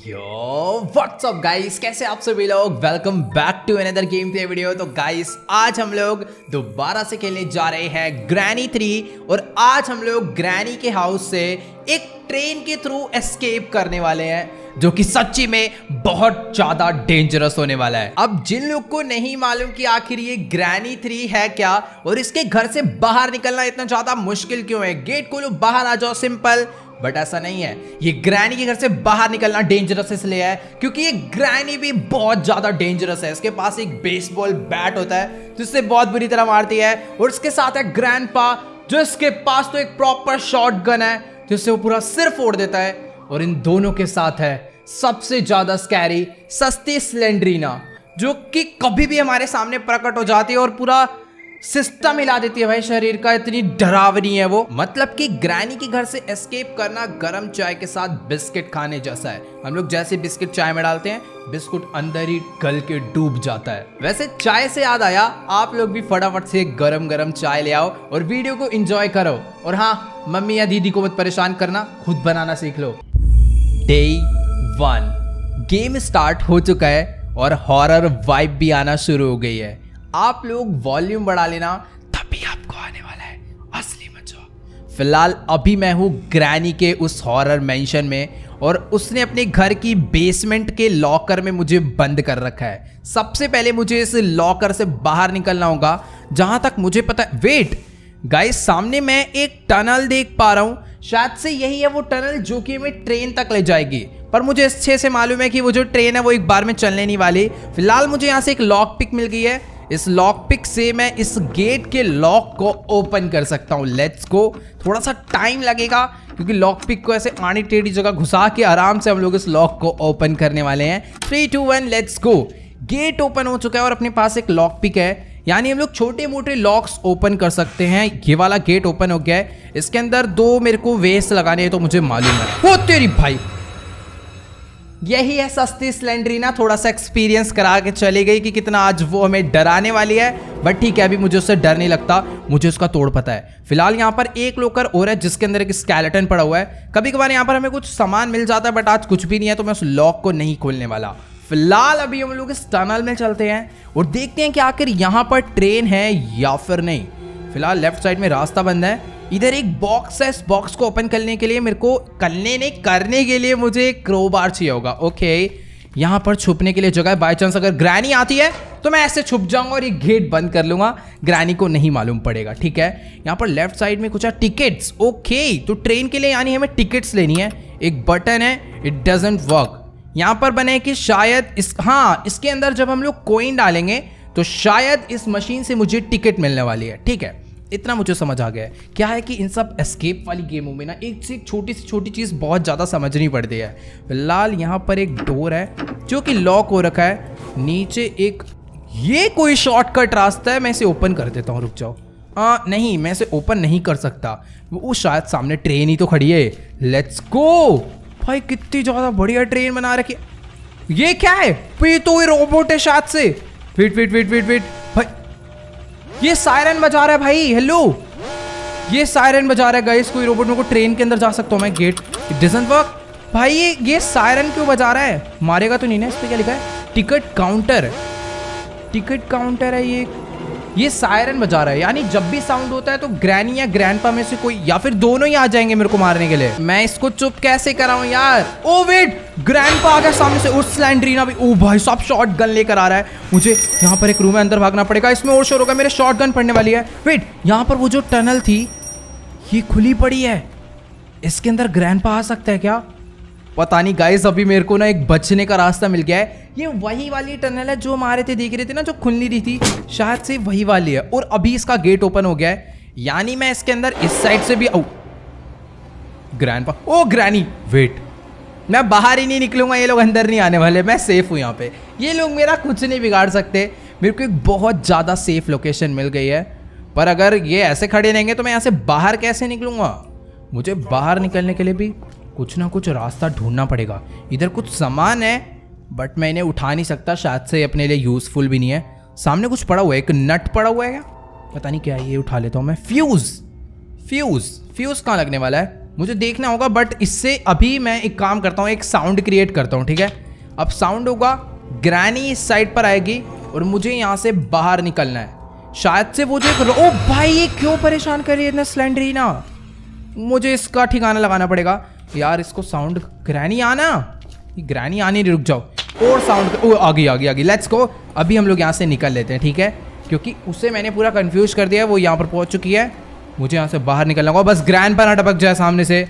यो WhatsApp guys, कैसे आप सभी लोग। Welcome back to another game play video. तो गाइस आज हम लोग दोबारा से खेलने जा रहे हैं ग्रैनी 3 और आज हम लोग ग्रैनी के हाउस से एक ट्रेन के थ्रू एस्केप करने वाले हैं जो कि सच्ची में बहुत ज्यादा डेंजरस होने वाला है। अब जिन लोग को नहीं मालूम कि आखिर ये ग्रैनी 3 है क्या और इसके घर से बाहर निकलना इतना ज्यादा मुश्किल क्यों है, गेट खोलो बाहर आ जाओ सिंपल, बट ऐसा नहीं है। ये ग्रैनी के घर से बाहर निकलना डेंजरस इसलिए है क्योंकि ये ग्रैनी भी बहुत ज्यादा डेंजरस है। इसके पास एक बेसबॉल बैट होता है जिससे बहुत बुरी तरह मारती है और इसके साथ है ग्रैंडपा जो इसके पास तो एक प्रॉपर शॉटगन है जिससे वो पूरा सिर फोड़ देता है। और इन दोनों के साथ है सबसे ज्यादा स्कैरी सस्ती स्लेंड्रीना जो कि कभी भी हमारे सामने प्रकट हो जाती है और पूरा सिस्टम हिला देती है भाई शरीर का, इतनी डरावनी है वो। मतलब कि ग्रैनी के घर से एस्केप करना गरम चाय के साथ बिस्किट खाने जैसा है। हम लोग जैसे बिस्किट चाय में डालते हैं, बिस्कुट अंदर ही गल के डूब जाता है। वैसे चाय से याद आया, आप लोग भी फटाफट से गरम गरम चाय ले आओ और वीडियो को एंजॉय करो। और हाँ, मम्मी या दीदी को मत परेशान करना, खुद बनाना सीख लो। डे 1 गेम स्टार्ट हो चुका है और हॉरर वाइब भी आना शुरू हो गई है। आप लोग वॉल्यूम बढ़ा लेना, तभी आपको आने वाला है असली मजा। फिलहाल अभी मैं हूँ ग्रैनी के उस हॉरर मेंशन में और उसने अपने घर की बेसमेंट के लॉकर में मुझे बंद कर रखा है। सबसे पहले मुझे इस लॉकर से बाहर निकलना होगा जहां तक मुझे पता है। वेट गाइस, सामने मैं एक टनल देख पा रहा हूँ, शायद से यही है वो टनल जो कि हमें ट्रेन तक ले जाएगी। पर मुझे अच्छे से मालूम है कि वो जो ट्रेन है वो एक बार में चलने नहीं वाली। फिलहाल मुझे यहाँ से एक लॉक पिक मिल गई है, इस लॉक पिक से मैं इस गेट के लॉक को ओपन कर सकता हूँ। Let's go. थोड़ा सा टाइम लगेगा क्योंकि लॉक पिक को ऐसे आड़ी टेढ़ी जगह घुसा के आराम से हम लोग इस लॉक को ओपन करने वाले हैं। 3, 2, 1 लेट्स गो। गेट ओपन हो चुका है और अपने पास एक लॉक पिक है, यानी हम लोग छोटे मोटे लॉक्स ओपन कर सकते हैं। ये वाला गेट ओपन हो गया है, इसके अंदर 2 मेरे को वेस्ट लगाने हैं तो मुझे मालूम है। ओ तेरी भाई, यही है सस्ती स्लेंड्रीना, थोड़ा सा एक्सपीरियंस करा के चली गई कि कितना आज वो हमें डराने वाली है। बट ठीक है, अभी मुझे उससे डर नहीं लगता, मुझे उसका तोड़ पता है। फिलहाल यहाँ पर एक लॉकर और है जिसके अंदर एक स्केलेटन पड़ा हुआ है। कभी कभार यहाँ पर हमें कुछ सामान मिल जाता है बट आज कुछ भी नहीं है तो मैं उस लॉक को नहीं खोलने वाला। फिलहाल अभी हम लोग इस टनल में चलते हैं और देखते हैं कि आखिर यहाँ पर ट्रेन है या फिर नहीं। फिलहाल लेफ्ट साइड में रास्ता बंद है, इधर एक बॉक्स है। इस बॉक्स को ओपन करने के लिए मेरे को करने के लिए मुझे एक क्रोबार चाहिए होगा। ओके, यहाँ पर छुपने के लिए जगह है, बाय चांस अगर ग्रैनी आती है तो मैं ऐसे छुप जाऊंगा और ये गेट बंद कर लूंगा, ग्रैनी को नहीं मालूम पड़ेगा। ठीक है, यहाँ पर लेफ्ट साइड में कुछ है टिकट्स। ओके, तो ट्रेन के लिए यानी हमें टिकट्स लेनी है। एक बटन है, इट डजंट वर्क। यहाँ पर बने कि शायद इसके अंदर जब हम लोग कॉइन डालेंगे तो शायद इस मशीन से मुझे टिकट मिलने वाली है। ठीक है, इतना मुझे समझ आ गया है। क्या है कि इन सब एस्केप वाली गेमों में ना एक से एक छोटी से छोटी चीज़ बहुत ज़्यादा समझनी पड़ती है। फिलहाल यहाँ पर एक डोर है जो कि लॉक हो रखा है। नीचे एक ये कोई शॉर्टकट रास्ता है, मैं इसे ओपन कर देता हूँ। रुक जाओ, नहीं मैं इसे ओपन नहीं कर सकता, वो शायद सामने ट्रेन ही तो खड़ी है। लेट्स गो भाई, कितनी ज़्यादा बढ़िया ट्रेन बना रखी है। ये क्या है? ये तो ये रोबोट है शायद से। वेट भाई, ये सायरन बजा रहा है भाई। हेलो, ये सायरन बजा रहा है गाइस। कोई रोबोट मेरे को ट्रेन के अंदर जा सकता हूँ मैं। गेट इट डजंट वर्क भाई। ये सायरन क्यों बजा रहा है? मारेगा तो नहीं ना? इस पे क्या लिखा है? टिकट काउंटर है। ये सायरन बजा रहा है, यानी जब भी साउंड होता है तो ग्रैनी या ग्रैंडपा में से कोई या फिर दोनों ही आ जाएंगे मेरे को मारने के लिए। मैं इसको चुप कैसे कराऊं यार? ओ वेट, ग्रैंडपा आ गया सामने से और स्लेंड्रीना भी। ओ भाई साहब, शॉट गन लेकर आ रहा है। मुझे यहाँ पर एक रूम है, अंदर भागना पड़ेगा। इसमें और शोर होगा, मेरे शॉट गन पड़ने वाली है। वेट, यहाँ पर वो जो टनल थी ये खुली पड़ी है, इसके अंदर ग्रैंडपा आ सकता है क्या? पता नहीं गाइस, अभी मेरे को ना एक बचने का रास्ता मिल गया है। ये वही वाली टनल है जो हमारे थे, देख रहे थे ना, जो खुल नहीं रही थी, शायद से वही वाली है। और अभी इसका गेट ओपन हो गया है, यानी मैं इसके अंदर इस साइड से भी ग्रैंडपा। ओ ग्रैनी, वेट, मैं बाहर ही नहीं निकलूंगा, ये लोग अंदर नहीं आने वाले, मैं सेफ हूँ यहाँ पे। ये लोग मेरा कुछ नहीं बिगाड़ सकते। मेरे को एक बहुत ज़्यादा सेफ लोकेशन मिल गई है, पर अगर ये ऐसे खड़े रहेंगे तो मैं यहाँ से बाहर कैसे निकलूंगा? मुझे बाहर निकलने के लिए भी कुछ ना कुछ रास्ता ढूंढना पड़ेगा। इधर कुछ सामान है बट मैं इन्हें उठा नहीं सकता, शायद से अपने लिए यूजफुल भी नहीं है। सामने कुछ पड़ा हुआ है, एक नट पड़ा हुआ है क्या? पता नहीं क्या है, ये उठा लेता हूँ मैं। फ्यूज कहाँ लगने वाला है? मुझे देखना होगा, बट इससे अभी मैं एक काम करता हूँ, एक साउंड क्रिएट करता हूँ, ठीक है। अब साउंड होगा, ग्रैनी इस साइड पर आएगी और मुझे यहाँ से बाहर निकलना है। शायद से वो जो ओ भाई ये क्यों परेशान कर रही है इतना स्लेंडरीना, मुझे इसका ठिकाना लगाना पड़ेगा यार। इसको साउंड ग्रैनी आना, ग्रैनी आने रुक जाओ, और साउंड ओ आ गई। Let's go. अभी हम लोग यहाँ से निकल लेते हैं, ठीक है, क्योंकि उसे मैंने पूरा कंफ्यूज कर दिया है। वो यहाँ पर पहुँच चुकी है, मुझे यहाँ से बाहर निकलना होगा, बस ग्रैंड पर ना टपक जाए सामने से।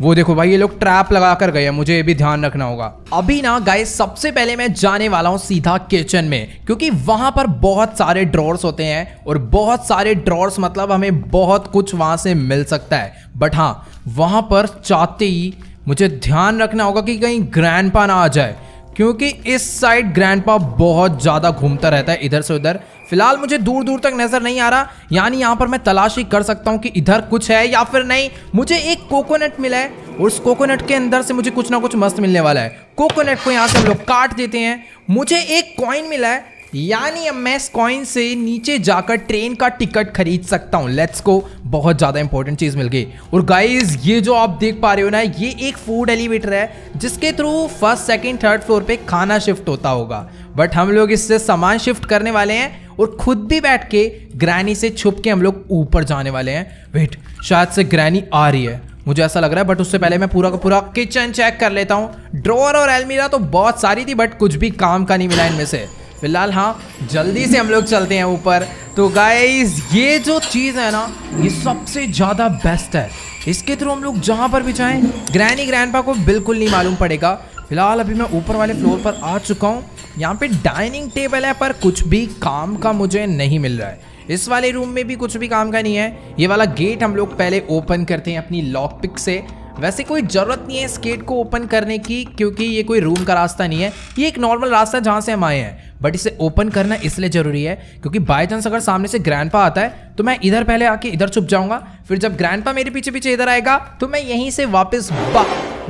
वो देखो भाई ये लोग ट्रैप लगा कर गए हैं, मुझे ये भी ध्यान रखना होगा। अभी ना गाइस सबसे पहले मैं जाने वाला हूँ सीधा किचन में, क्योंकि वहां पर बहुत सारे ड्रॉर्स होते हैं और बहुत सारे ड्रॉर्स मतलब हमें बहुत कुछ वहां से मिल सकता है। बट हाँ, वहां पर चाहते ही मुझे ध्यान रखना होगा कि कहीं ग्रैंडपा ना आ जाए, क्योंकि इस साइड ग्रैंडपा बहुत ज्यादा घूमता रहता है इधर से उधर। फिलहाल मुझे दूर दूर तक नजर नहीं आ रहा, यानी यहाँ पर मैं तलाशी कर सकता हूँ कि इधर कुछ है या फिर नहीं। मुझे एक कोकोनट मिला है और उस कोकोनट के अंदर से मुझे कुछ ना कुछ मस्त मिलने वाला है। कोकोनट को यहाँ से हम लोग काट देते हैं। मुझे एक कॉइन मिला है, यानी अब मैं इस कॉइन से नीचे जाकर ट्रेन का टिकट खरीद सकता हूँ। लेट्स गो, बहुत ज़्यादा इंपॉर्टेंट चीज़ मिल गई। और गाइज ये जो आप देख पा रहे हो ना, ये एक फूड एलिवेटर है जिसके through first second third floor पे खाना शिफ्ट होता होगा। बट हम लोग इससे सामान शिफ्ट करने वाले हैं और खुद भी बैठ के ग्रैनी से छुप के हम लोग ऊपर जाने वाले हैं। वेट, शायद से ग्रैनी आ रही है, मुझे ऐसा लग रहा है। बट उससे पहले मैं पूरा का पूरा किचन चेक कर लेता हूँ। ड्रॉअर और अलमीरा तो बहुत सारी थी, बट कुछ भी काम का नहीं मिला इनमें से। फिलहाल हाँ, जल्दी से हम लोग चलते हैं ऊपर। तो गाइज ये जो चीज़ है ना, ये सबसे ज़्यादा बेस्ट है। इसके थ्रू हम लोग जहाँ पर भी जाएं, ग्रैनी ग्रैंडपा को बिल्कुल नहीं मालूम पड़ेगा। फिलहाल अभी मैं ऊपर वाले फ्लोर पर आ चुका हूँ। यहाँ पे डाइनिंग टेबल है, पर कुछ भी काम का मुझे नहीं मिल रहा है। इस वाले रूम में भी कुछ भी काम का नहीं है। ये वाला गेट हम लोग पहले ओपन करते हैं अपनी लॉक पिक से। वैसे कोई ज़रूरत नहीं है इस गेट को ओपन करने की, क्योंकि ये कोई रूम का रास्ता नहीं है, ये एक नॉर्मल रास्ता है जहाँ से हम आए हैं। बट इसे ओपन करना इसलिए ज़रूरी है क्योंकि बाय चांस अगर सामने से ग्रैंडपा आता है तो मैं इधर पहले आके इधर छुप जाऊँगा। फिर जब ग्रैंडपा मेरे पीछे पीछे इधर आएगा तो मैं यहीं से वापस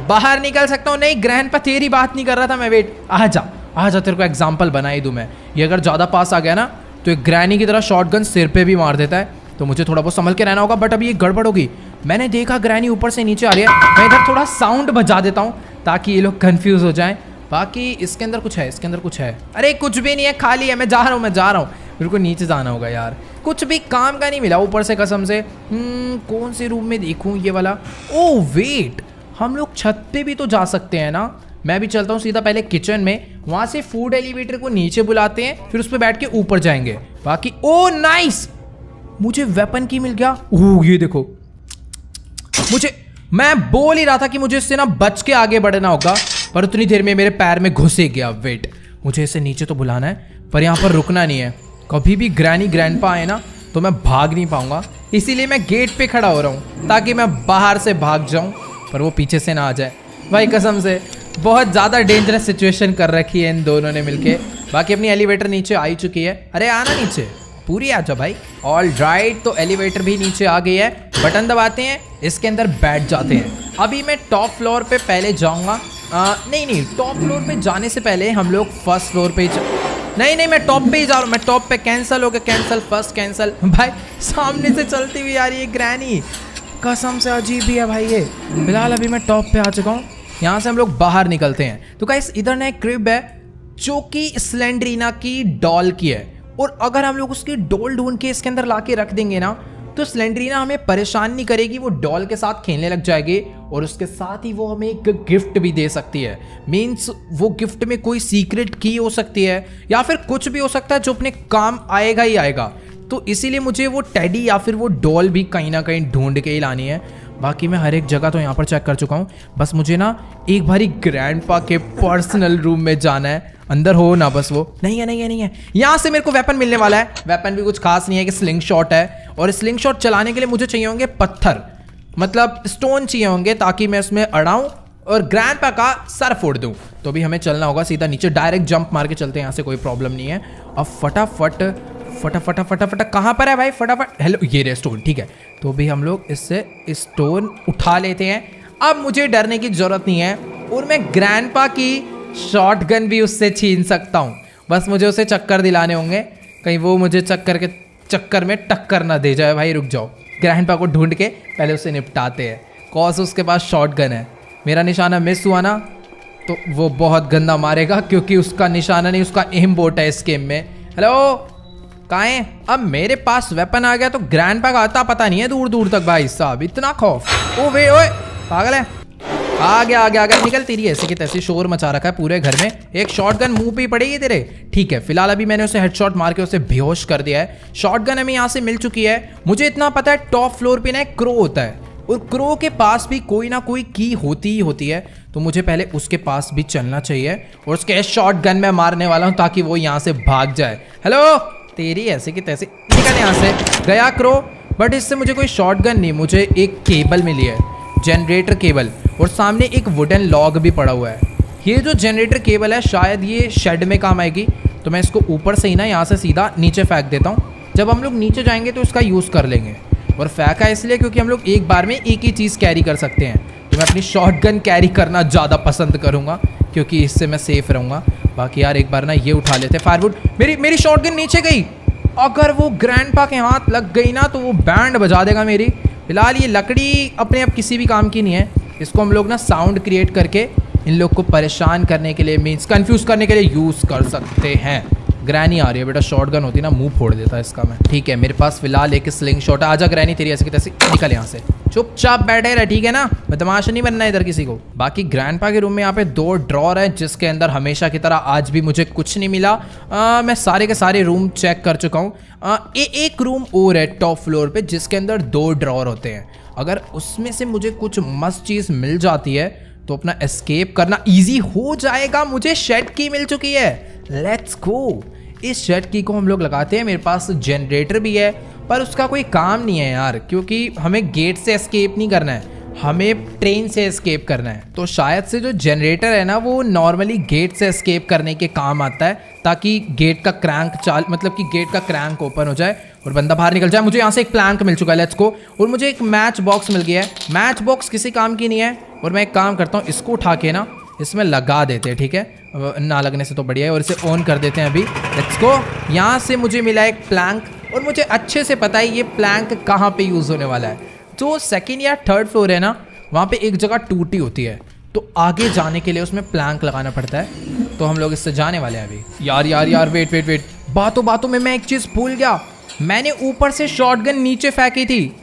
बाहर निकल सकता हूँ। नहीं ग्रैंडपा तेरी बात नहीं कर रहा था मैं, वेट, आ जा, तेरे को एग्जाम्पल बना ही दूँ मैं। ये अगर ज़्यादा पास आ गया ना तो एक ग्रैनी की तरह शॉटगन सिर पे भी मार देता है, तो मुझे थोड़ा बहुत संभल के रहना होगा। बट अभी ये गड़बड़ होगी। मैंने देखा ग्रैनी ऊपर से नीचे आ रही है, मैं इधर थोड़ा साउंड बजा देता हूँ ताकि ये लोग कंफ्यूज हो जाएं। बाकी इसके अंदर कुछ है, इसके अंदर कुछ है। अरे कुछ भी नहीं है, खाली है। मैं जा रहा हूँ। मेरे को नीचे जाना होगा यार, कुछ भी काम का नहीं मिला ऊपर से कसम से। कौन से रूम में देखूँ ये वाला? ओ वेट, हम लोग छत पे भी तो जा सकते हैं ना। मैं भी चलता हूँ सीधा पहले किचन में, वहाँ से फूड एलिवेटर को नीचे बुलाते हैं, फिर उस पर बैठ के ऊपर जाएंगे। बाकी ओ नाइस, मुझे वेपन की मिल गया। ओह ये देखो, मैं बोल ही रहा था कि मुझे इससे ना बच के आगे बढ़ना होगा, पर उतनी देर में मेरे पैर में घुस ही गया। वेट, मुझे इसे नीचे तो बुलाना है, पर यहाँ पर रुकना नहीं है। कभी भी ग्रैनी ग्रैंडपा आए ना तो मैं भाग नहीं पाऊंगा, इसीलिए मैं गेट पे खड़ा हो रहा हूँ ताकि मैं बाहर से भाग जाऊँ, पर वो पीछे से ना आ जाए। भाई कसम से बहुत ज़्यादा डेंजरस सिचुएशन कर रखी है इन दोनों ने मिलके। बाकी अपनी एलिवेटर नीचे आ ही चुकी है। अरे आना नीचे, पूरी आ जाओ भाई। ऑल राइट, तो एलिवेटर भी नीचे आ गई है। बटन दबाते हैं, इसके अंदर बैठ जाते हैं। अभी मैं टॉप फ्लोर पे पहले जाऊंगा। नहीं, टॉप फ्लोर पे जाने से पहले हम लोग फर्स्ट फ्लोर पे नहीं, मैं टॉप पे ही जा रहा हूँ। मैं टॉप पे कैंसिल हो गया, कैंसिल, फर्स्ट कैंसिल। भाई सामने से चलती हुई आ रही है ग्रैनी, कसम से अजीब ही है भाई ये। फिलहाल अभी मैं टॉप पे आ चुका हूँ, यहाँ से हम लोग बाहर निकलते हैं। तो गाइस इधर ना एक क्रिब है जो कि स्लेंडरीना की डॉल की है, और अगर हम लोग उसकी डॉल ढूंढ के इसके अंदर ला के रख देंगे ना तो स्लेंडरीना हमें परेशान नहीं करेगी, वो डॉल के साथ खेलने लग जाएगी और उसके साथ ही वो हमें एक गिफ्ट भी दे सकती है। मीन्स वो गिफ्ट में कोई सीक्रेट की हो सकती है या फिर कुछ भी हो सकता है जो अपने काम आएगा ही आएगा। तो इसीलिए मुझे वो टेडी या फिर वो डॉल भी कहीं ना कहीं ढूंढ के ही लानी है। बाकी मैं हर एक जगह तो यहाँ पर चेक कर चुका हूँ, बस मुझे ना एक बारी ग्रैंडपा के पर्सनल रूम में जाना है। अंदर हो ना बस वो। नहीं है। यहाँ से मेरे को वेपन मिलने वाला है। वेपन भी कुछ खास नहीं है कि स्लिंग शॉट है, और स्लिंग शॉट चलाने के लिए मुझे चाहिए होंगे पत्थर, मतलब स्टोन चाहिए होंगे ताकि मैं उसमें अड़ाऊँ और ग्रैंडपा का सर फोड़ दूँ। तो भी हमें चलना होगा सीधा नीचे, डायरेक्ट जंप मार के चलते हैं, यहाँ से कोई प्रॉब्लम नहीं है। अब फटाफट कहाँ पर है भाई? फटाफट, हेलो, ये रे स्टोन, ठीक है। तो भी हम लोग इससे स्टोन उठा लेते हैं। अब मुझे डरने की जरूरत नहीं है, और मैं ग्रैंडपा की शॉटगन भी उससे छीन सकता हूँ। बस मुझे उसे चक्कर दिलाने होंगे, कहीं वो मुझे चक्कर में टक्कर ना दे जाए। भाई रुक जाओ, ग्रैंडपा को ढूंढ के पहले उसे निपटाते हैं। कॉज उसके पास शॉटगन है। मेरा निशाना मिस हुआ ना तो वो बहुत गंदा मारेगा, क्योंकि उसका निशाना नहीं, उसका एम बोट है इस गेम में। हेलो, कहाँ है? अब मेरे पास वेपन आ गया तो ग्रैंडपा का आता पता नहीं है दूर दूर तक। भाई साहब इतना खौफ। ओ वे ओए, पागल है। आ गया निकल। तेरी ऐसी की तैसी शोर मचा रखा है पूरे घर में। एक शॉटगन मुंह पे ही पड़ेगी तेरे। ठीक है, फिलहाल अभी मैंने उसे हेडशॉट मार के उसे बेहोश कर दिया है। शॉटगन हमें यहाँ से मिल चुकी है। मुझे इतना पता है टॉप फ्लोर पे ना एक क्रो होता है, और क्रो के पास भी कोई ना कोई की होती ही होती है, तो मुझे पहले उसके पास भी चलना चाहिए और उसके शॉटगन में मारने वाला हूँ ताकि वो यहाँ से भाग जाए। हेलो, तेरी ऐसे की तैसे, निकल यहाँ से। गया क्रो, बट इससे मुझे कोई शॉटगन नहीं, मुझे एक केबल मिली है, जनरेटर केबल, और सामने एक वुडन लॉग भी पड़ा हुआ है। ये जो जनरेटर केबल है शायद ये शेड में काम आएगी, तो मैं इसको ऊपर से ही ना यहाँ से सीधा नीचे फेंक देता हूँ। जब हम लोग नीचे जाएंगे तो इसका यूज़ कर लेंगे। और फेंका इसलिए क्योंकि हम लोग एक बार में एक ही चीज़ कैरी कर सकते हैं, तो मैं अपनी शॉटगन कैरी करना ज़्यादा पसंद करूँगा क्योंकि इससे मैं सेफ रहूँगा। बाकी यार एक बार ना ये उठा लेते फायरवुड। मेरी शॉटगन नीचे गई। अगर वो ग्रैंडपा के हाथ लग गई ना तो वो बैंड बजा देगा मेरी। फिलहाल ये लकड़ी अपने आप किसी भी काम की नहीं है, इसको हम लोग ना साउंड क्रिएट करके इन लोग को परेशान करने के लिए, मीन्स कंफ्यूज करने के लिए यूज़ कर सकते हैं। ग्रैनी आ रही है बेटा, शॉटगन होती ना मुंह फोड़ देता इसका मैं। ठीक है, मेरे पास फिलहाल एक स्लिंग शॉट है। आजा ग्रैनी, तेरी ऐसी की तैसी, निकल यहाँ से। चुपचाप बैठे रहे, ठीक है ना, बदमाश नहीं बनना इधर किसी को। बाकी ग्रैंडपा के रूम में यहाँ पे 2 ड्रॉर है, जिसके अंदर हमेशा की तरह आज भी मुझे कुछ नहीं मिला। मैं सारे के सारे रूम चेक कर चुका हूँ। एक रूम और है टॉप फ्लोर पे जिसके अंदर 2 ड्रॉर होते हैं। अगर उसमें से मुझे कुछ मस्त चीज़ मिल जाती है तो अपना एस्केप करना इजी हो जाएगा। मुझे शेड की मिल चुकी है, लेट्स गो। इस शेड की को हम लोग लगाते हैं। मेरे पास जनरेटर भी है पर उसका कोई काम नहीं है यार, क्योंकि हमें गेट से एस्केप नहीं करना है, हमें ट्रेन से एस्केप करना है। तो शायद से जो जनरेटर है ना वो नॉर्मली गेट से एस्केप करने के काम आता है, ताकि गेट का क्रैंक मतलब कि गेट का क्रैंक ओपन हो जाए और बंदा बाहर निकल जाए। मुझे यहाँ से एक प्लैंक मिल चुका है, लेट्स गो। और मुझे एक मैच बॉक्स मिल गया है। मैच बॉक्स किसी काम की नहीं है, और मैं एक काम करता हूँ, इसको उठा के ना इसमें लगा देते हैं, ठीक है, ना लगने से तो बढ़िया है। और इसे ऑन कर देते हैं अभी, लेट्स गो। यहाँ से मुझे मिला एक प्लैंक, और मुझे अच्छे से पता है ये प्लैंक कहाँ पे यूज़ होने वाला है। जो 2nd या 3rd फ्लोर है ना, वहाँ पे एक जगह टूटी होती है, तो आगे जाने के लिए उसमें प्लैंक लगाना पड़ता है। तो हम लोग इससे जाने वाले हैं अभी। यार वेट, बातों में मैं एक चीज़ भूल गया। मैंने ऊपर से शॉटगन नीचे फेंकी थी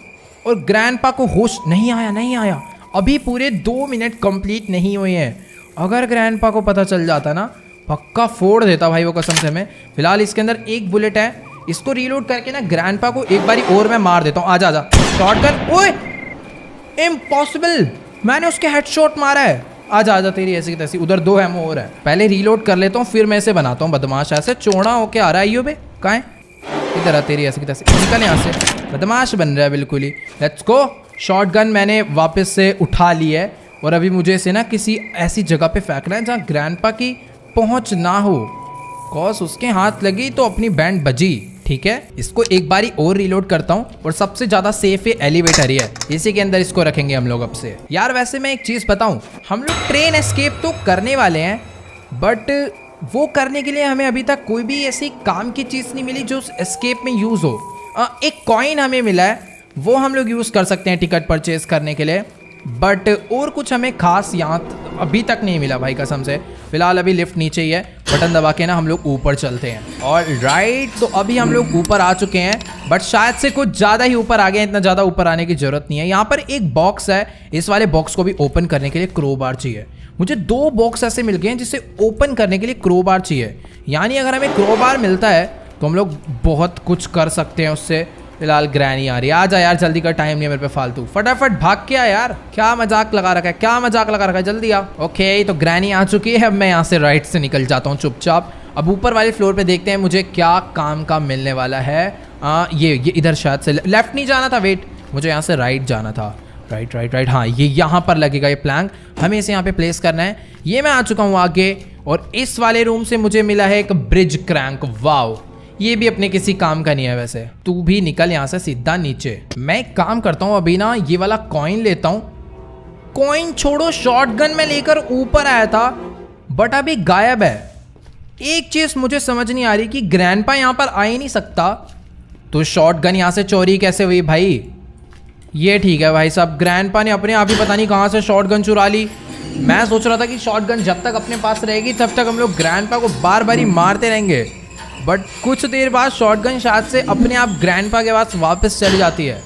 और ग्रैंडपा को होश नहीं आया। अभी पूरे 2 मिनट कंप्लीट नहीं हुए हैं। अगर ग्रैंडपा को पता चल जाता ना, पक्का फोड़ देता भाई वो, कसम से। मैं फिलहाल इसके अंदर एक बुलेट है, इसको रीलोड करके ना ग्रैंडपा को एक बारी और मैं मार देता हूँ। आजा शॉटगन। ओए इम्पॉसिबल, मैंने उसके हेडशॉट मारा है। आजा तेरी ऐसी तैसी। उधर 2 एमओ और है, पहले रीलोड कर लेता हूँ फिर मैं इसे बनाता हूँ बदमाश। ऐसे चौड़ा होके आ रहा है बे, कहाँ है? इधर आ, तेरी ऐसी तैसी, निकल यहाँ से। बदमाश बन रहा है बिल्कुल ही। Let's go. शॉटगन मैंने वापस से उठा ली है, और अभी मुझे इसे ना किसी ऐसी जगह पे फेंकना है जहाँ ग्रैंडपा की पहुँच ना हो, कॉज उसके हाथ लगी तो अपनी बैंड बजी। ठीक है, इसको एक बारी और रीलोड करता हूँ, और सबसे ज़्यादा सेफ ये एलिवेटर ही है, इसी के अंदर इसको रखेंगे हम लोग अब से। यार वैसे मैं एक चीज़ बताऊँ, हम लोग ट्रेन एस्केप तो करने वाले हैं, बट वो करने के लिए हमें अभी तक कोई भी ऐसी काम की चीज़ नहीं मिली जो एस्केप में यूज़ हो। एक कॉइन हमें मिला है, वो हम लोग यूज़ कर सकते हैं टिकट परचेज करने के लिए, बट और कुछ हमें खास यहाँ अभी तक नहीं मिला भाई, कसम से। फिलहाल अभी लिफ्ट नीचे ही है, बटन दबा के ना हम लोग ऊपर चलते हैं। और राइट, तो अभी हम लोग ऊपर आ चुके हैं, बट शायद से कुछ ज़्यादा ही ऊपर आ गए। इतना ज़्यादा ऊपर आने की ज़रूरत नहीं है। यहाँ पर एक बॉक्स है, इस वाले बॉक्स को भी ओपन करने के लिए क्रोबार चाहिए। मुझे 2 बॉक्स ऐसे मिल गए हैं जिसे ओपन करने के लिए क्रोबार चाहिए, यानी अगर हमें क्रोबार मिलता है तो हम लोग बहुत कुछ कर सकते हैं उससे। फिलहाल ग्रैनी आ रही है, आजा यार, जल्दी का टाइम नहीं है मेरे पे फालतू, फटाफट भाग के आ यार। क्या मजाक लगा रखा है, जल्दी आ। ओके, तो ग्रैनी आ चुकी है। अब मैं यहाँ से राइट से निकल जाता हूँ चुपचाप। अब ऊपर वाले फ्लोर पे देखते हैं मुझे क्या काम का मिलने वाला है। ये इधर शायद से लेफ्ट नहीं जाना था, वेट, मुझे यहाँ से राइट जाना था। राइट, हाँ, ये यहाँ पर लगेगा ये प्लैंक, हमें इसे यहाँ पे प्लेस करना है। ये मैं आ चुका हूँ आगे, और इस वाले रूम से मुझे मिला है एक ब्रिज क्रैंक। वाओ, ये भी अपने किसी काम का नहीं है वैसे। तू भी निकल यहाँ से सीधा नीचे। मैं एक काम करता हूँ, अभी ना ये वाला कॉइन लेता हूँ। कॉइन छोड़ो, शॉटगन में लेकर ऊपर आया था, बट अभी गायब है। एक चीज मुझे समझ नहीं आ रही कि ग्रैंडपा यहाँ पर आ ही नहीं सकता, तो शॉटगन यहाँ से चोरी कैसे हुई भाई? ये ठीक है भाई साहब, ग्रैंडपा ने अपने आप ही पता नहीं कहाँ से शॉटगन चुरा ली। मैं सोच रहा था कि शॉटगन जब तक अपने पास रहेगी तब तक हम लोग ग्रैंडपा को बार बार ही मारते रहेंगे, बट कुछ देर बाद शॉटगन शायद से अपने आप ग्रैंडपा के पास वापस चली जाती है।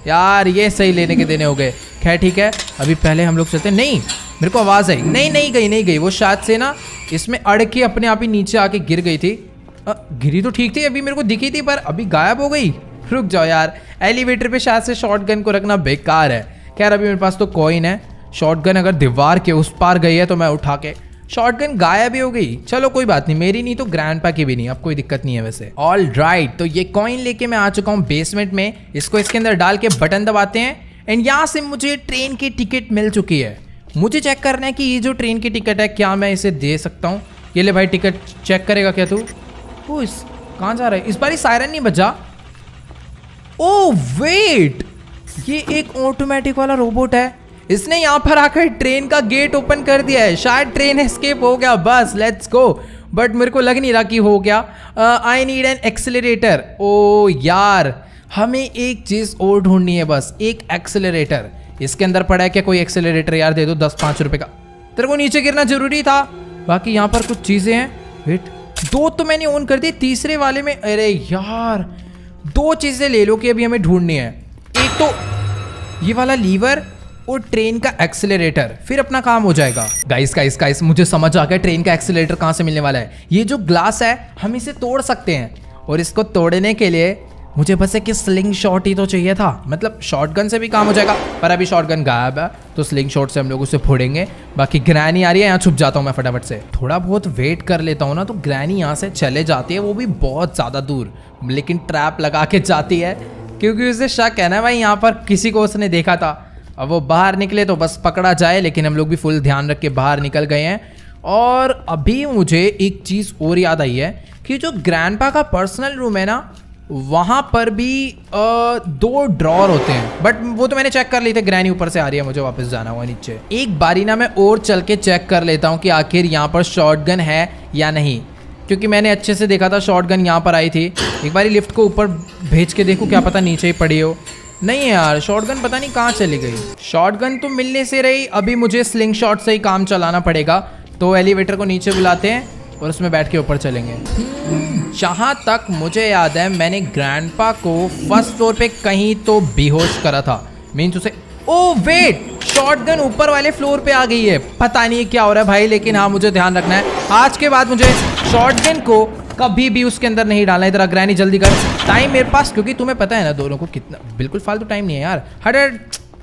यार ये सही लेने के देने हो गए। खैर ठीक है, अभी पहले हम लोग चलते हैं। नहीं, मेरे को आवाज़ आई। नहीं गई वो शायद से ना इसमें अड़ के अपने आप ही नीचे आके गिर गई थी। गिरी तो ठीक थी, अभी मेरे को दिखी थी, पर अभी गायब हो गई। रुक जाओ यार, एलिवेटर पे शायद से शॉटगन को रखना बेकार है। खैर अभी मेरे पास तो कॉइन है, शॉटगन अगर दीवार के उस पार गई है तो मैं उठा के, शॉटगन गायब ही हो गई। चलो कोई बात नहीं, मेरी नहीं तो ग्रैंडपा की भी नहीं, अब कोई दिक्कत नहीं है वैसे। ऑल राइट, तो ये कॉइन लेके मैं आ चुका हूँ बेसमेंट में। इसको इसके अंदर डाल के बटन दबाते हैं एंड यहाँ से मुझे ट्रेन की टिकट मिल चुकी है। मुझे चेक करना है कि ये जो ट्रेन की टिकट है क्या मैं इसे दे सकता हूँ। ये ले भाई टिकट, चेक करेगा क्या तू? ओ इस कहाँ जा रहा है? इस बार सायरन नहीं बजा। ओ वेट, ये एक ऑटोमेटिक वाला रोबोट है। इसने यहाँ पर आकर ट्रेन का गेट ओपन कर दिया है। शायद ट्रेन एस्केप हो गया, बस लेट्स गो। बट मेरे को लग नहीं रहा कि हो गया। I need an accelerator. ओ यार, हमें एक चीज़ और ढूंढनी है, बस एक एक्सेलरेटर। इसके अंदर पड़ा है क्या कोई एक्सेलरेटर? यार दे दो 10-5 रुपए का। तेरे को नीचे गिरना जरूरी था। बाकी यहाँ पर कुछ चीज़ें हैं। वेट, 2 तो मैंने ऑन कर दी, तीसरे वाले में अरे यार 2 चीज़ें ले लो कि अभी हमें ढूंढनी है। एक तो ये वाला लीवर और ट्रेन का एक्सेलरेटर, फिर अपना काम हो जाएगा। गाइस मुझे समझ आ गया ट्रेन का एक्सेलरेटर कहाँ से मिलने वाला है। ये जो ग्लास है हम इसे तोड़ सकते हैं, और इसको तोड़ने के लिए मुझे बस एक स्लिंग शॉट ही तो चाहिए था। मतलब शॉटगन से भी काम हो जाएगा, पर अभी शॉटगन गायब है तो स्लिंग शॉट से हम लोग उसे फोड़ेंगे। बाकी ग्रैनी आ रही है, यहाँ छुप जाता हूँ मैं फटाफट से। थोड़ा बहुत वेट कर लेता हूँ ना तो ग्रैनी यहाँ से चले जाती है, वो भी बहुत ज़्यादा दूर, लेकिन ट्रैप लगा के जाती है क्योंकि उसे शक है ना भाई यहाँ पर किसी को उसने देखा था। अब वो बाहर निकले तो बस पकड़ा जाए, लेकिन हम लोग भी फुल ध्यान रख के बाहर निकल गए हैं। और अभी मुझे एक चीज़ और याद आई है कि जो ग्रैंडपा का पर्सनल रूम है ना, वहाँ पर भी 2 ड्रॉर होते हैं, बट वो तो मैंने चेक कर लिए थे। ग्रैनी ऊपर से आ रही है, मुझे वापस जाना हुआ नीचे। एक बारी ना मैं और चल के चेक कर लेता हूँ कि आखिर यहाँ पर शॉटगन है या नहीं, क्योंकि मैंने अच्छे से देखा था शॉटगन यहाँ पर आई थी। एक बारी लिफ्ट को ऊपर भेज के देखूँ, क्या पता नीचे ही पड़ी हो। नहीं यार, शॉटगन पता नहीं कहाँ चली गई। शॉटगन तो मिलने से रही, अभी मुझे स्लिंग शॉट से ही काम चलाना पड़ेगा। तो एलिवेटर को नीचे बुलाते हैं और उसमें बैठ के ऊपर चलेंगे। जहाँ तक मुझे याद है मैंने ग्रैंडपा को फर्स्ट फ्लोर पे कहीं तो बेहोश करा था। मीन्स उसे, ओ वेट, शॉटगन ऊपर वाले फ्लोर पे आ गई है। पता नहीं क्या हो रहा है भाई, लेकिन हाँ मुझे ध्यान रखना है। आज के बाद मुझे शॉटगन को कभी भी उसके अंदर नहीं डालना। इधर ग्रैनी जल्दी कर, टाइम मेरे पास, क्योंकि तुम्हें पता है ना दोनों को कितना बिल्कुल फालतू टाइम नहीं है यार। हट,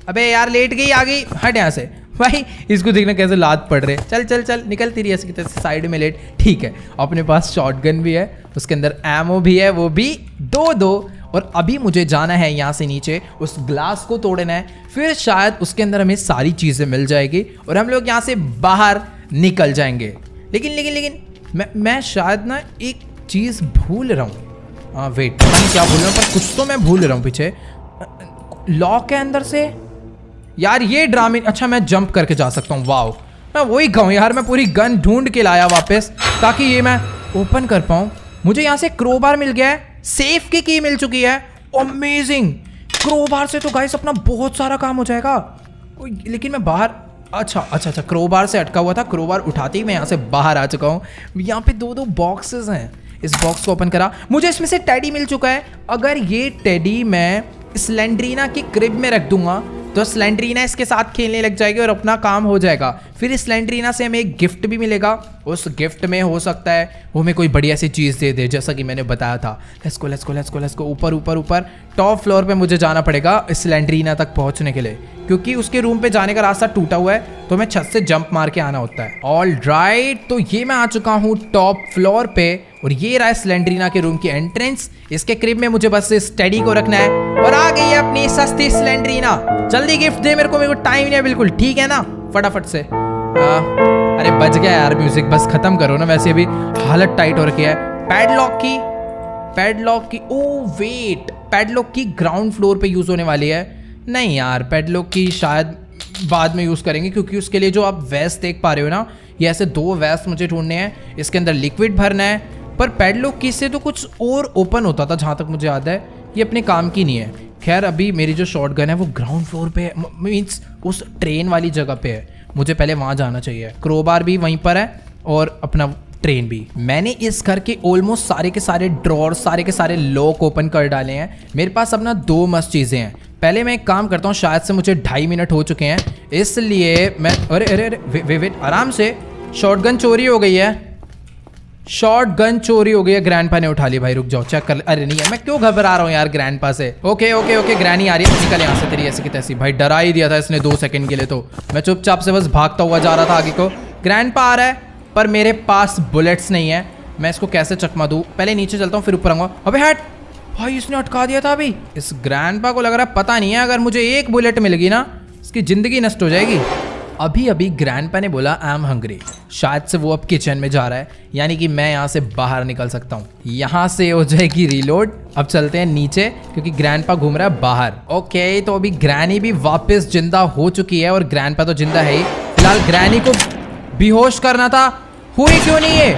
अबे यार लेट गई, आ गई, हट यहाँ से। भाई इसको देखना कैसे लात पड़ रहे। चल चल चल, निकलती रही ऐसे की तरह साइड में लेट। ठीक है, अपने पास शॉटगन भी है, उसके अंदर एमओ भी है, वो भी 2-2। और अभी मुझे जाना है यहाँ से नीचे, उस ग्लास को तोड़ना है, फिर शायद उसके अंदर हमें सारी चीज़ें मिल जाएगी और हम लोग यहाँ से बाहर निकल जाएंगे। लेकिन मैं शायद ना एक चीज़ भूल रहा हूँ। हाँ वेट, पता नहीं क्या भूल रहा हूँ, पर कुछ तो मैं भूल रहा हूँ। पीछे लॉक है अंदर से यार, ये ड्रामे। अच्छा मैं जंप करके जा सकता हूँ। वाओ, मैं वही कहूँ यार, मैं पूरी गन ढूंढ के लाया वापस ताकि ये मैं ओपन कर पाऊँ। मुझे यहाँ से क्रोबार मिल गया है, सेफ की की मिल चुकी है। अमेजिंग, क्रोबार से तो गाइस अपना बहुत सारा काम हो जाएगा। लेकिन मैं बाहर, अच्छा क्रोबार से अटका हुआ था, क्रोबार उठाते ही मैं यहाँ से बाहर आ चुका हूँ। यहाँ पे 2-2 बॉक्सेस हैं, इस बॉक्स को ओपन करा, मुझे इसमें से टेडी मिल चुका है। अगर ये टेडी मैं स्लेंड्रीना की क्रिब में रख दूंगा तो स्लेंड्रीना इसके साथ खेलने लग जाएगी और अपना काम हो जाएगा। फिर स्लेंड्रीना से हमें एक गिफ्ट भी मिलेगा, उस गिफ्ट में हो सकता है वो हमें कोई बढ़िया सी चीज़ दे दे, जैसा कि मैंने बताया था। लेट्स गो ऊपर टॉप फ्लोर पे मुझे जाना पड़ेगा स्लेंड्रीना तक पहुंचने के लिए, क्योंकि उसके रूम पे जाने का रास्ता टूटा हुआ है, तो हमें छत से जंप मार के आना होता है। ऑल राइट, तो ये मैं आ चुका हूँ टॉप फ्लोर पे और ये रहा स्लेंड्रीना के रूम की एंट्रेंस। इसके क्रिब में मुझे बस स्टडी को रखना है और आ गई है अपनी सस्ती स्लेंड्रीना। जल्दी गिफ्ट दे मेरे को टाइम नहीं है बिल्कुल, ठीक है ना? फटाफट से। अरे बज गया यार म्यूजिक, बस खत्म करो ना, वैसे अभी हालत टाइट हो रखी है। पैडलॉक की ओ वेट, पैडलॉक की ग्राउंड फ्लोर पे यूज होने वाली है। नहीं यार, पैडलॉक की शायद बाद में यूज करेंगे, क्योंकि उसके लिए जो आप वेस्ट देख पा रहे हो ना, ये ऐसे 2 वेस्ट मुझे ढूंढने हैं, इसके अंदर लिक्विड भरना है। पर पैडलॉक की से तो कुछ और ओपन होता था जहाँ तक मुझे याद है, ये अपने काम की नहीं है। खैर अभी मेरी जो शॉटगन है वो ग्राउंड फ्लोर पे है, मीन्स उस ट्रेन वाली जगह पे है। मुझे पहले वहाँ जाना चाहिए। क्रोबार भी वहीं पर है और अपना ट्रेन भी। मैंने इस घर के ऑलमोस्ट सारे के सारे ड्रॉर, सारे के सारे लॉक ओपन कर डाले हैं। मेरे पास अपना 2 मस्त चीज़ें हैं। पहले मैं एक काम करता हूँ, शायद से मुझे 2.5 मिनट हो चुके हैं, इसलिए मैं अरे अरे अरे वेट आराम से। शॉटगन चोरी हो गई है, शॉटगन चोरी हो गई है। ग्रैंडपा ने उठा ली। भाई रुक जाओ, चेक कर। अरे नहीं है, मैं क्यों घबरा रहा हूँ यार ग्रैंडपा से। ओके ओके ओके, ग्रैनी आ रही है, निकल यहाँ से तेरी ऐसी की तैसी। भाई डरा ही दिया था इसने 2 सेकंड के लिए, तो मैं चुपचाप से बस भागता हुआ जा रहा था आगे को। ग्रैंडपा आ रहा है पर मेरे पास बुलेट्स नहीं है। मैं इसको कैसे चकमा दूँ? पहले नीचे चलता हूँ फिर ऊपर आऊँगा। अबे हट भाई, इसने अटका दिया था अभी। इस ग्रैंडपा को लग रहा है पता नहीं है, अगर मुझे एक बुलेट मिल गई ना इसकी जिंदगी नष्ट हो जाएगी। अभी अभी ग्रैंडपा ने बोला आई एम हंग्री। शायद से वो अब किचन में जा रहा है, यानी कि मैं यहाँ से बाहर निकल सकता हूँ। यहाँ से हो जाएगी रीलोड। अब चलते हैं नीचे क्योंकि ग्रैंडपा घूम रहा है बाहर। ओके, तो अभी ग्रैनी भी वापस जिंदा हो चुकी है और ग्रैंडपा तो जिंदा है ही। फिलहाल ग्रैनी को बेहोश करना था, हुई क्यों नहीं है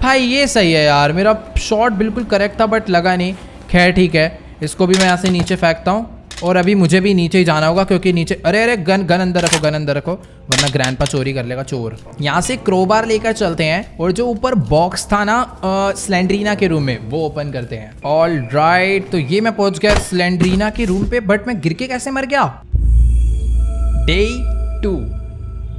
भाई? ये सही है यार, मेरा शॉट बिल्कुल करेक्ट था बट लगा नहीं। खैर ठीक है, इसको भी मैं यहाँ से नीचे फेंकता हूँ और अभी मुझे भी नीचे ही जाना होगा क्योंकि नीचे अरे अरे गन अंदर रखो, गन अंदर रखो वरना ग्रैंडपा चोरी कर लेगा, चोर। यहाँ से क्रोबार लेकर चलते हैं और जो ऊपर बॉक्स था ना स्लेंड्रीना के रूम में, वो ओपन करते हैं। ऑल राइट, तो ये मैं पहुंच गया स्लेंड्रीना के रूम पे, बट मैं गिर के कैसे मर गया? Day 2।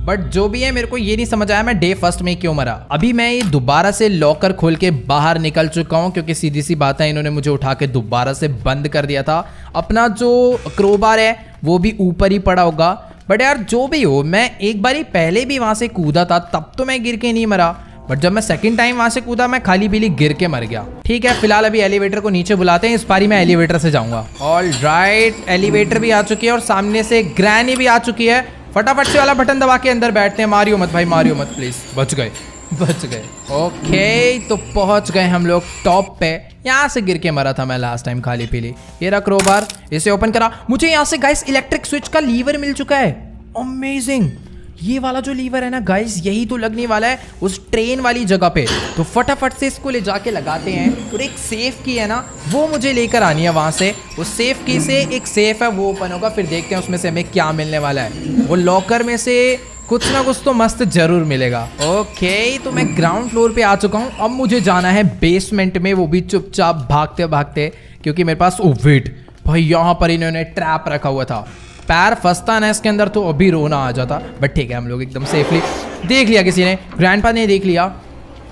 बट जो भी है मेरे को ये नहीं समझ आया मैं डे 1 में क्यों मरा। अभी मैं ये दोबारा से लॉकर खोल के बाहर निकल चुका हूँ क्योंकि सीधी सी बात है, इन्होंने मुझे उठा के दोबारा से बंद कर दिया था। अपना जो क्रोबार है वो भी ऊपर ही पड़ा होगा। बट यार जो भी हो, मैं एक बारी पहले भी वहां से कूदा था, तब तो मैं गिर के नहीं मरा, बट जब मैं सेकंड टाइम वहां से कूदा मैं खाली पीली गिर के मर गया। ठीक है, फिलहाल अभी एलिवेटर को नीचे बुलाते हैं। इस बारी मैं एलिवेटर से जाऊंगा। ऑल राइट, एलिवेटर भी आ चुकी है और सामने से ग्रैनी भी आ चुकी है। फटाफट से वाला बटन दबा के अंदर बैठते हैं। मारियो मत भाई, मारियो मत प्लीज। बच गए बच गए। ओके, तो पहुंच गए हम लोग टॉप पे। यहाँ से गिर के मरा था मैं लास्ट टाइम खाली पीली। ये रहा क्रोबार, इसे ओपन करा। मुझे यहाँ से गाइस इलेक्ट्रिक स्विच का लीवर मिल चुका है। अमेजिंग। ये वाला जो लीवर है ना गाइस, यही तो लगने वाला है उस ट्रेन वाली जगह पे। तो फटाफट से इसको ले जाके लगाते हैं और एक सेफ की है ना, वो मुझे लेकर आनी है वहां से। उस सेफ की से एक सेफ है वो ओपन होगा, फिर देखते हैं उसमें से हमें क्या मिलने वाला है। वो लॉकर में से कुछ ना कुछ तो मस्त जरूर मिलेगा। ओके, तो मैं ग्राउंड फ्लोर पे आ चुका हूँ। अब मुझे जाना है बेसमेंट में, वो भी चुपचाप भागते भागते, क्योंकि मेरे पास ओ वेट भाई, यहाँ पर इन्होंने ट्रैप रखा हुआ था। पैर फंसता ना इसके अंदर तो अभी रोना आ जाता। बट ठीक है, हम लोग एकदम सेफली देख लिया, किसी ने, ग्रैंडपा ने देख लिया।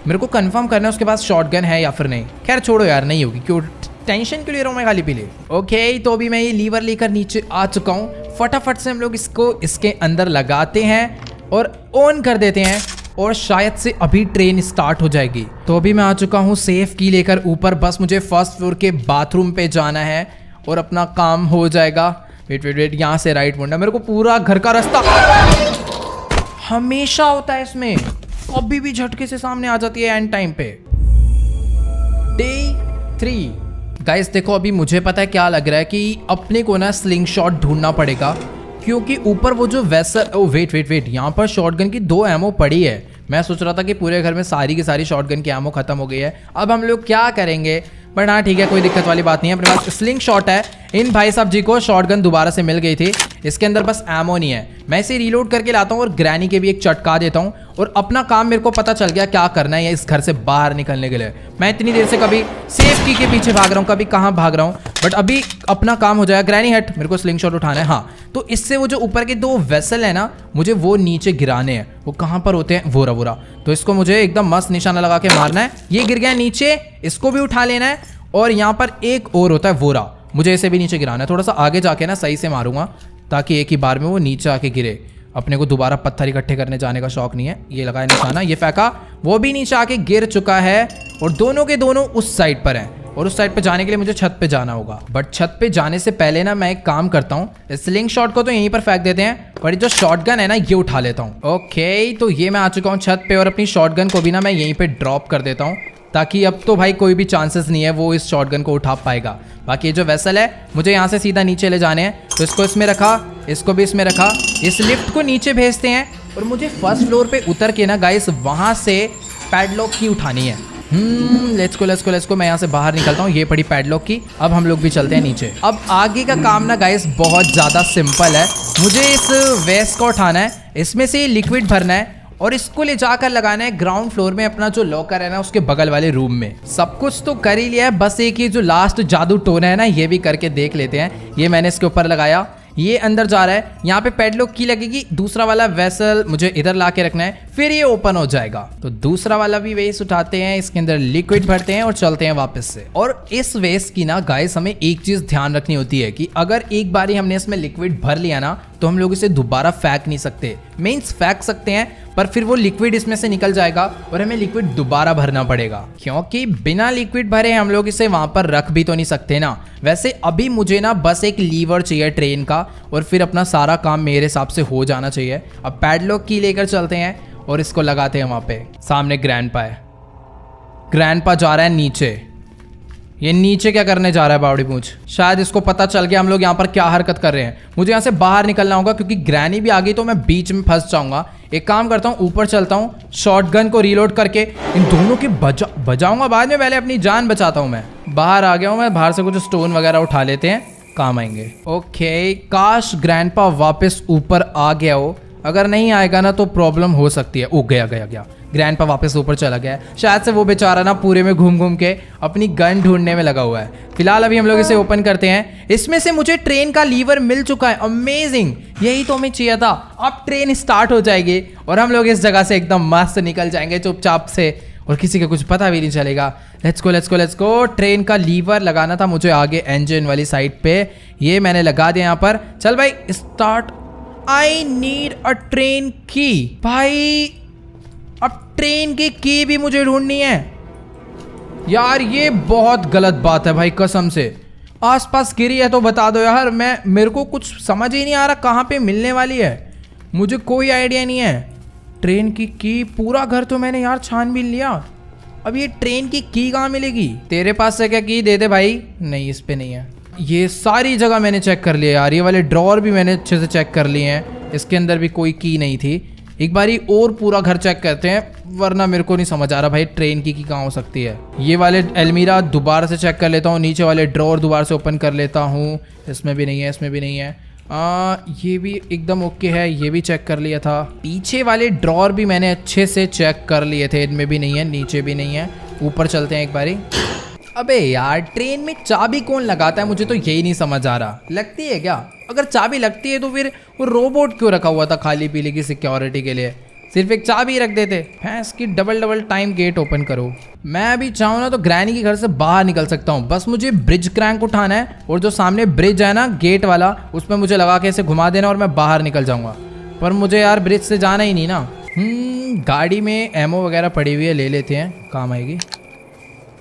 मेरे को कंफर्म करना है उसके पास शॉटगन है या फिर नहीं। खैर छोड़ो यार, नहीं होगी, क्यों टेंशन क्यों ले रहा हूँ मैं खाली पीले। ओके, तो अभी मैं ये लीवर लेकर नीचे आ चुका हूँ। फटाफट से हम लोग इसको इसके अंदर लगाते हैं और ऑन कर देते हैं और शायद से अभी ट्रेन स्टार्ट हो जाएगी। तो अभी मैं आ चुका हूँ सेफ की लेकर ऊपर। बस मुझे फर्स्ट फ्लोर के बाथरूम पे जाना है और अपना काम हो जाएगा। वेट वेट वेट, यहाँ से राइट मुड़ना। मेरे को पूरा घर का रास्ता हमेशा होता है इसमें, कभी भी झटके से सामने आ जाती है एंड टाइम पे। डे 3। गाइस देखो, अभी मुझे पता है क्या लग रहा है कि अपने को ना स्लिंग शॉट ढूंढना पड़ेगा, क्योंकि ऊपर वो जो vessel, oh wait wait wait, यहाँ पर शॉटगन की 2 एमओ पड़ी है। मैं सोच रहा था कि पूरे घर में सारी की सारी शॉटगन की एमओ खत्म हो गई है। अब हम लोग क्या करेंगे? बट हाँ ठीक है, कोई दिक्कत वाली बात नहीं है, अपने पास स्लिंग शॉट है। इन भाई साहब जी को शॉटगन दोबारा से मिल गई थी, इसके अंदर बस एमो नहीं है। मैं इसे रीलोड करके लाता हूँ और ग्रैनी के भी एक चटका देता हूँ और अपना काम मेरे को पता चल गया क्या करना है इस घर से बाहर निकलने के लिए। मैं इतनी देर से कभी सेफ की के पीछे भाग रहा हूँ, कभी कहाँ भाग रहा हूँ, बट अभी अपना काम हो जाएगा। ग्रैनी हट, मेरे को स्लिंग शॉट उठाना है। हाँ, तो इससे वो जो ऊपर के 2 वेसल है ना, मुझे वो नीचे गिराने हैं। वो कहाँ पर होते हैं? वोरा वोरा। तो इसको मुझे एकदम मस्त निशाना लगा के मारना है। ये गिर गया नीचे, इसको भी उठा लेना है। और यहाँ पर एक और होता है वोरा, मुझे इसे भी नीचे गिराना है। थोड़ा सा आगे जाके ना सही से मारूंगा ताकि एक ही बार में वो नीचे आके गिरे। अपने को दोबारा पत्थर इकट्ठे करने जाने का शौक नहीं है। ये लगाया निशाना, ये फेंका, वो भी नीचे आके गिर चुका है। और दोनों के दोनों उस साइड पर हैं और उस साइड पे जाने के लिए मुझे छत पे जाना होगा। बट छत पे जाने से पहले ना मैं एक काम करता हूँ, स्लिंग शॉट को तो यहीं पर फेंक देते हैं, पर जो शॉटगन है ना ये उठा लेता हूँ। ओके, तो ये मैं आ चुका हूँ छत पे और अपनी शॉटगन को भी ना मैं यहीं पे ड्रॉप कर देता हूँ, ताकि अब तो भाई कोई भी चांसेस नहीं है वो इस शॉटगन को उठा पाएगा। बाकी ये जो वेसल है मुझे यहाँ से सीधा नीचे ले जाने हैं, तो इसको इसमें रखा, इसको भी इसमें रखा। इस लिफ्ट को नीचे भेजते हैं और मुझे फर्स्ट फ्लोर पे उतर के ना गाइस वहाँ से पैडलॉक की उठानी है। लेट्स को मैं यहाँ से बाहर निकलता हूँ। ये पड़ी पैडलॉक की। अब हम लोग भी चलते हैं नीचे। अब आगे का काम ना गाइस बहुत ज़्यादा सिंपल है। मुझे इस वेस्ट को उठाना है, इसमें से लिक्विड भरना है और इसको ले जाकर लगाना है ग्राउंड फ्लोर में अपना जो लॉकर है ना उसके बगल वाले रूम में। सब कुछ तो कर ही लिया है, बस एक ये जो लास्ट जादू टोन है ना ये भी करके देख लेते हैं। ये मैंने इसके ऊपर लगाया, ये अंदर जा रहा है। यहाँ पे पैडलॉक की लगेगी। दूसरा वाला वेसल मुझे इधर ला के रखना है, फिर ये ओपन हो जाएगा। तो दूसरा वाला भी वेस्ट उठाते हैं, इसके अंदर लिक्विड भरते हैं और चलते हैं वापस से। और इस वेस्ट की ना गाइस हमें एक चीज ध्यान रखनी होती है कि अगर एक बार हमने इसमें लिक्विड भर लिया ना तो हम लोग इसे दोबारा फेंक नहीं सकते। मीन्स फेंक सकते हैं पर फिर वो लिक्विड इसमें से निकल जाएगा और हमें लिक्विड दोबारा भरना पड़ेगा, क्योंकि बिना लिक्विड भरे हम लोग इसे वहां पर रख भी तो नहीं सकते ना। वैसे अभी मुझे ना बस एक लीवर चाहिए ट्रेन का और फिर अपना सारा काम मेरे हिसाब से हो जाना चाहिए। अब पैडलॉक की लेकर चलते हैं और इसको लगाते हैं वहां पे। सामने ग्रैंडपा है, ग्रैंडपा जा रहा है नीचे। ये नीचे क्या करने जा रहा है बावड़ी पूंछ? शायद इसको पता चल गया हम लोग यहाँ पर क्या हरकत कर रहे हैं। मुझे यहाँ से बाहर निकलना होगा क्योंकि ग्रैनी भी आ गई तो मैं बीच में फंस जाऊंगा। एक काम करता हूँ, ऊपर चलता हूँ, शॉटगन को रीलोड करके इन दोनों की बजाऊंगा बाद में। पहले अपनी जान बचाता हूँ। मैं बाहर आ गया हूँ, मैं बाहर से कुछ स्टोन वगैरह उठा लेते हैं, काम आएंगे। ओके, काश ग्रैंडपा वापस ऊपर आ गया हो। अगर नहीं आएगा ना तो प्रॉब्लम हो सकती है। ओ गया ग्रैंडपा वापस ऊपर चला गया है। शायद से वो बेचारा ना पूरे में घूम घूम के अपनी गन ढूंढने में लगा हुआ है। फिलहाल अभी हम लोग इसे ओपन करते हैं। इसमें से मुझे ट्रेन का लीवर मिल चुका है। अमेजिंग, यही तो हमें चाहिए था। अब ट्रेन स्टार्ट हो जाएगी और हम लोग इस जगह से एकदम मस्त निकल जाएंगे चुपचाप से और किसी का कुछ पता भी नहीं चलेगा। Let's go. ट्रेन का लीवर लगाना था मुझे आगे इंजन वाली साइड पे। ये मैंने लगा दिया यहाँ पर। चल भाई start. I need a train की। भाई अब ट्रेन की भी मुझे ढूंढनी है यार। ये बहुत गलत बात है भाई, कसम से। आसपास गिरी है तो बता दो यार। मेरे को कुछ समझ ही नहीं आ रहा कहाँ पे मिलने वाली है। मुझे कोई आइडिया नहीं है। ट्रेन की पूरा घर तो मैंने यार छानबीन लिया। अब ये ट्रेन की कहाँ मिलेगी? तेरे पास से क्या की दे दे भाई। नहीं, इस पे नहीं है। ये सारी जगह मैंने चेक कर लिया यार। ये वाले ड्रॉअर भी मैंने अच्छे से चेक कर लिए हैं। इसके अंदर भी कोई की नहीं थी। एक बारी और पूरा घर चेक करते हैं, वरना मेरे को नहीं समझ आ रहा भाई ट्रेन की कहाँ हो सकती है। ये वाले अलमीरा दोबारा से चेक कर लेता हूँ। नीचे वाले ड्रॉअर दोबारा से ओपन कर लेता हूँ। इसमें भी नहीं है, इसमें भी नहीं है। ये भी एकदम ओके है। ये भी चेक कर लिया था। पीछे वाले ड्रॉअर भी मैंने अच्छे से चेक कर लिए थे। इनमें भी नहीं है, नीचे भी नहीं है। ऊपर चलते हैं एक बारी। अबे यार, ट्रेन में चाबी कौन लगाता है? मुझे तो यही नहीं समझ आ रहा। लगती है क्या? अगर चाबी लगती है तो फिर वो रोबोट क्यों रखा हुआ था खाली पीली की सिक्योरिटी के लिए? सिर्फ एक चाबी रख देते। भैंस की डबल टाइम गेट ओपन करो। मैं अभी चाहूँ ना तो ग्रैनी के घर से बाहर निकल सकता हूँ। बस मुझे ब्रिज क्रैंक उठाना है और जो सामने ब्रिज है ना गेट वाला, उसमें मुझे लगा के ऐसे घुमा देना और मैं बाहर निकल जाऊँगा। पर मुझे यार ब्रिज से जाना ही नहीं ना। गाड़ी में एमओ वगैरह पड़ी हुई है, ले लेते हैं, काम आएगी।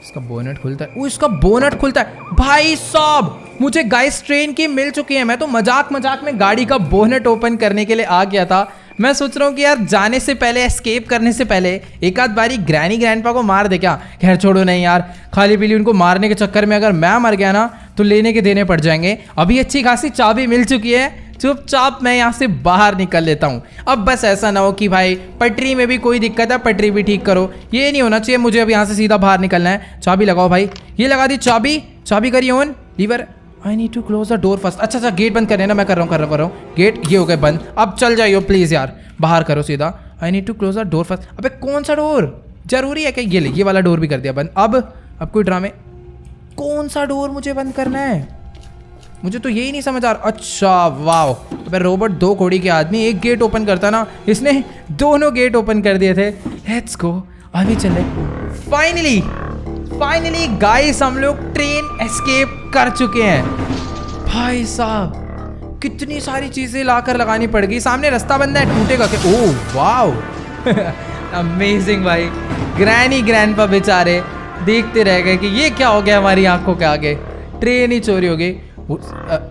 इसका बोनट खुलता है। वो इसका बोनट खुलता है। भाई साहब, मुझे गाइस ट्रेन की मिल चुकी है। मैं तो मजाक में गाड़ी का बोनट ओपन करने के लिए आ गया था। मैं सोच रहा हूँ कि यार जाने से पहले, एस्केप करने से पहले एक आध बारी ग्रैंडपा को मार दे क्या। खैर छोड़ो, नहीं यार, खाली पीली उनको मारने के चक्कर में अगर मैं मर गया ना तो लेने के देने पड़ जाएंगे। अभी अच्छी खासी चाबी मिल चुकी है, चुपचाप मैं यहाँ से बाहर निकल लेता हूँ। अब बस ऐसा ना हो कि भाई पटरी में भी कोई दिक्कत है, पटरी भी ठीक करो। ये नहीं होना चाहिए। मुझे अब यहाँ से सीधा बाहर निकलना है। चाबी लगाओ भाई। ये लगा दी चाबी करिए on. Lever. I need to close the door first. अच्छा, गेट बंद करने ना। मैं कर रहा हूँ गेट। ये हो गए बंद। अब चल जाइयो प्लीज यार, बाहर करो सीधा। I need to close the door first. अबे कौन सा डोर? जरूरी है क्या? ये वाला डोर भी कर दिया बंद। अब कोई ड्रामे। कौन सा डोर मुझे बंद करना है? मुझे तो यही नहीं समझ आ रहा। अच्छा वाओ, अबे रोबोट दो कोड़ी के आदमी, एक गेट ओपन करता ना, इसने दोनों गेट ओपन कर दिए थे। लेट्स गो, अभी चले। फाइनली गाइस, हम लोग ट्रेन एस्केप कर चुके हैं। भाई साहब, कितनी सारी चीजें लाकर लगानी पड़ गई। सामने रास्ता बंद है, टूटेगा क्या? ओह वाओ, अमेजिंग भाई। ग्रैंडपा बेचारे देखते रह गए कि ये क्या हो गया हमारी आंखों के आगे। ट्रेन ही चोरी हो गई।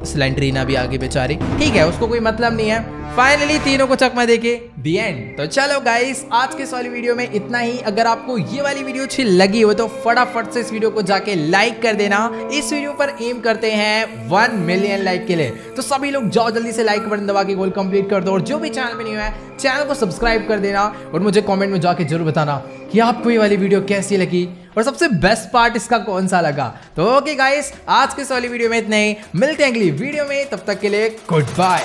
स्लेंड्रीना भी आगे बेचारी। ठीक है, उसको कोई मतलब नहीं है। फाइनली तीनों को चकमा देके दी एंड। तो चलो गाइस, आज के इस वाली वीडियो में इतना ही। अगर आपको ये वाली वीडियो अच्छी लगी हो तो फटाफट से इस वीडियो को जाके लाइक कर देना। इस वीडियो पर एम करते हैं 1 मिलियन लाइक के लिए। तो सभी लोग जाओ जल्दी से लाइक बटन दबा के गोल कंप्लीट कर दो। और जो भी चैनल पे नहीं है, चैनल को सब्सक्राइब कर देना। और मुझे कॉमेंट में जाके जरूर बताना कि आपको ये वाली वीडियो कैसी लगी। और सबसे बेस्ट पार्ट इसका कौन सा लगा। तो ओके गाइस, आज के इस वाली वीडियो में इतना ही, मिलते हैं अगली वीडियो में, तब तक के लिए गुड बाय।